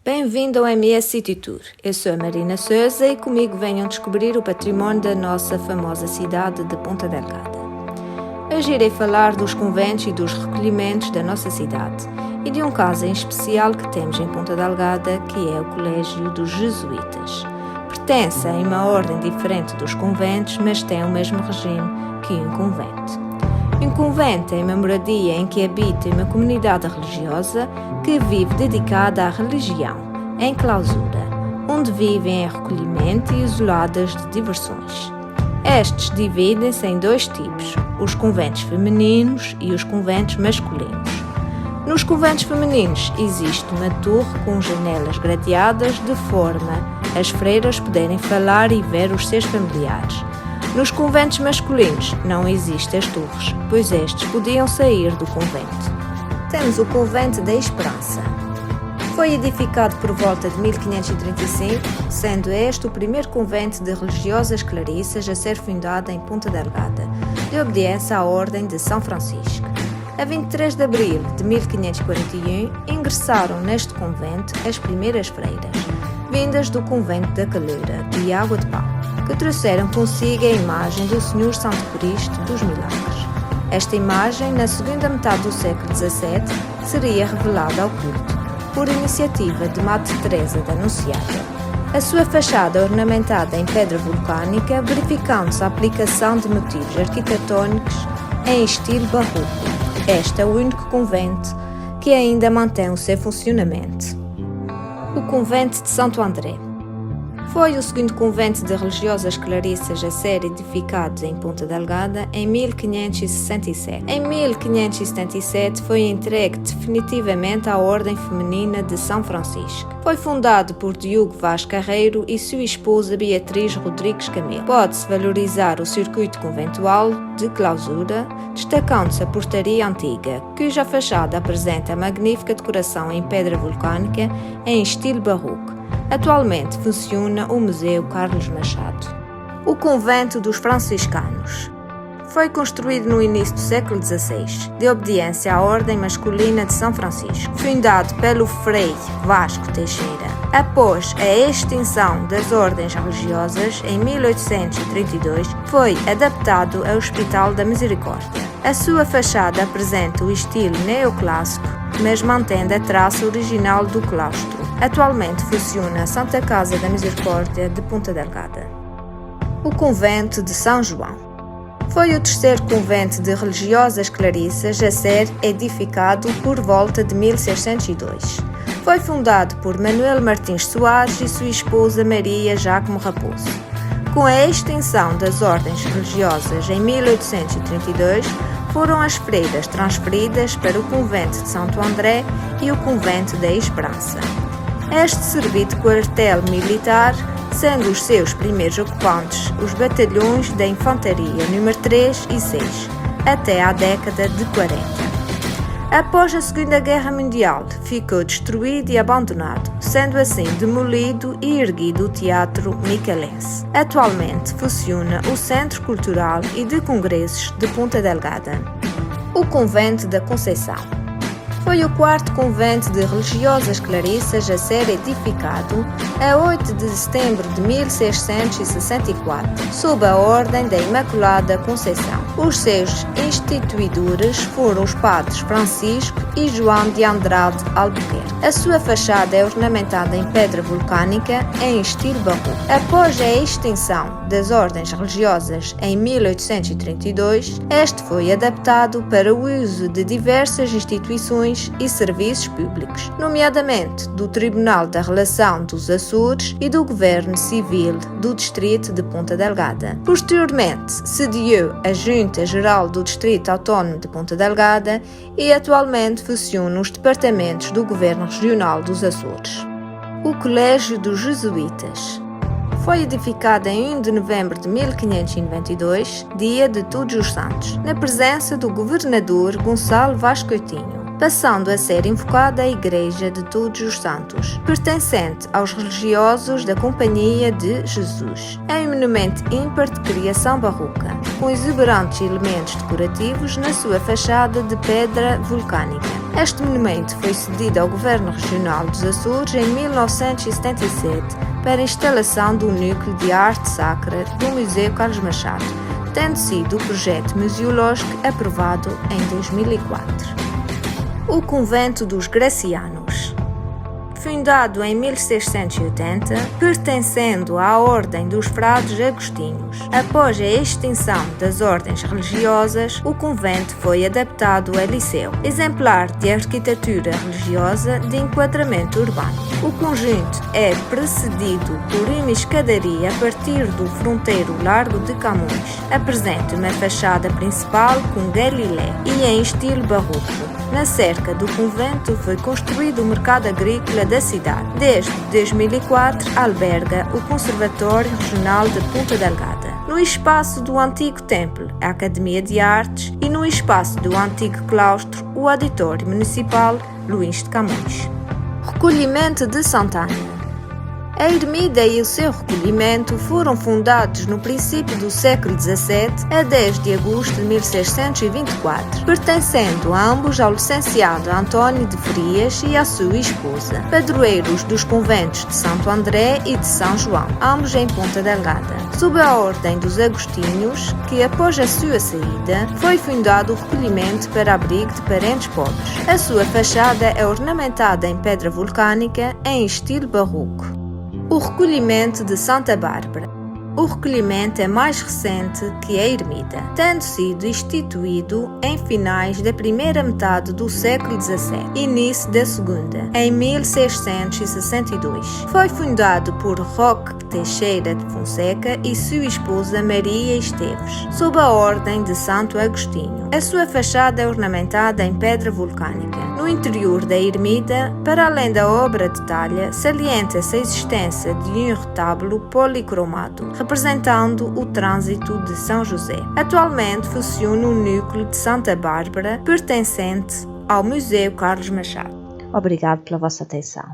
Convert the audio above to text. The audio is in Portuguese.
Bem-vindo ao MS City Tour. Eu sou a Marina Sousa e comigo venham descobrir o património da nossa famosa cidade de Ponta Delgada. Hoje irei falar dos conventos e dos recolhimentos da nossa cidade e de um caso em especial que temos em Ponta Delgada, que é o Colégio dos Jesuítas. Pertence a uma ordem diferente dos conventos, mas tem o mesmo regime que um convento. Um convento é uma moradia em que habita uma comunidade religiosa que vive dedicada à religião, em clausura, onde vivem em recolhimento e isoladas de diversões. Estes dividem-se em dois tipos, os conventos femininos e os conventos masculinos. Nos conventos femininos existe uma torre com janelas gradeadas de forma a as freiras poderem falar e ver os seus familiares. Nos conventos masculinos não existem as torres, pois estes podiam sair do convento. Temos o Convento da Esperança. Foi edificado por volta de 1535, sendo este o primeiro convento de religiosas clarissas a ser fundado em Ponta Delgada, de obediência à Ordem de São Francisco. A 23 de abril de 1541, ingressaram neste convento as primeiras freiras, vindas do convento da Calheira, de Água de Pau, que trouxeram consigo a imagem do Senhor Santo Cristo dos Milagres. Esta imagem, na segunda metade do século XVII, seria revelada ao culto, por iniciativa de Madre Teresa da Anunciada. A sua fachada ornamentada em pedra vulcânica, verificando-se a aplicação de motivos arquitetônicos em estilo barroco. Este é o único convento que ainda mantém o seu funcionamento. O Convento de Santo André. Foi o segundo convento de religiosas clarissas a ser edificado em Ponta Delgada em 1567. Em 1577 foi entregue definitivamente à Ordem Feminina de São Francisco. Foi fundado por Diogo Vaz Carreiro e sua esposa Beatriz Rodrigues Camelo. Pode-se valorizar o circuito conventual de clausura, destacando-se a portaria antiga, cuja fachada apresenta magnífica decoração em pedra vulcânica em estilo barroco. Atualmente funciona o Museu Carlos Machado. O Convento dos Franciscanos. Foi construído no início do século XVI, de obediência à Ordem Masculina de São Francisco, fundado pelo Frei Vasco Teixeira. Após a extinção das ordens religiosas, em 1832, foi adaptado ao Hospital da Misericórdia. A sua fachada apresenta o estilo neoclássico, mas mantendo a traça original do claustro. Atualmente funciona a Santa Casa da Misericórdia de Ponta Delgada. O Convento de São João. Foi o terceiro convento de religiosas clarissas a ser edificado por volta de 1602. Foi fundado por Manuel Martins Soares e sua esposa Maria Jacomo Raposo. Com a extinção das ordens religiosas em 1832, foram as freiras transferidas para o Convento de Santo André e o Convento da Esperança. Este serviu de quartel militar, sendo os seus primeiros ocupantes os batalhões da Infantaria número 3 e 6, até à década de 40. Após a Segunda Guerra Mundial, ficou destruído e abandonado, sendo assim demolido e erguido o Teatro Micalense. Atualmente funciona o Centro Cultural e de Congressos de Ponta Delgada. O Convento da Conceição. Foi o quarto convento de religiosas clarissas a ser edificado a 8 de setembro de 1664, sob a Ordem da Imaculada Conceição. Os seus instituidores foram os padres Francisco e João de Andrade Albuquerque. A sua fachada é ornamentada em pedra vulcânica em estilo barroco. Após a extinção das ordens religiosas em 1832, este foi adaptado para o uso de diversas instituições e serviços públicos, nomeadamente do Tribunal da Relação dos Açores e do Governo Civil do Distrito de Ponta Delgada. Posteriormente, sediou a Junta Geral do Distrito Autónomo de Ponta Delgada e atualmente funciona os departamentos do Governo Regional dos Açores. O Colégio dos Jesuítas. Foi edificada em 1 de novembro de 1592, dia de Todos os Santos, na presença do governador Gonçalo Vaz Coutinho. passando a ser invocada a Igreja de Todos os Santos, pertencente aos religiosos da Companhia de Jesus. É um monumento ímpar de criação barroca, com exuberantes elementos decorativos na sua fachada de pedra vulcânica. Este monumento foi cedido ao Governo Regional dos Açores em 1977 para a instalação do Núcleo de Arte Sacra do Museu Carlos Machado, tendo sido o projeto museológico aprovado em 2004. O Convento dos Gracianos. Fundado em 1680, pertencendo à Ordem dos Frades Agostinhos. Após a extinção das ordens religiosas, o convento foi adaptado a liceu, exemplar de arquitetura religiosa de enquadramento urbano. O conjunto é precedido por uma escadaria a partir do fronteiro Largo de Camões. Apresenta uma fachada principal com galilé e em estilo barroco. Na cerca do convento foi construído o mercado agrícola da cidade. Desde 2004 alberga o Conservatório Regional de Ponta Delgada. No espaço do antigo templo, a Academia de Artes, e no espaço do antigo claustro, o Auditório Municipal Luís de Camões. Recolhimento de Santana. A ermida e o seu recolhimento foram fundados no princípio do século XVII, a 10 de agosto de 1624, pertencendo ambos ao licenciado António de Frias e à sua esposa, padroeiros dos conventos de Santo André e de São João, ambos em Ponta Delgada, sob a ordem dos agostinhos, que após a sua saída, foi fundado o recolhimento para abrigo de parentes pobres. A sua fachada é ornamentada em pedra vulcânica em estilo barroco. O recolhimento de Santa Bárbara. O recolhimento é mais recente que a ermida, tendo sido instituído em finais da primeira metade do século XVII, início da segunda, em 1662. Foi fundado por Roque Teixeira de Fonseca e sua esposa Maria Esteves, sob a ordem de Santo Agostinho. A sua fachada é ornamentada em pedra vulcânica. No interior da ermida, para além da obra de talha, salienta-se a existência de um retábulo policromado, representando o trânsito de São José. Atualmente funciona o núcleo de Santa Bárbara, pertencente ao Museu Carlos Machado. Obrigado pela vossa atenção.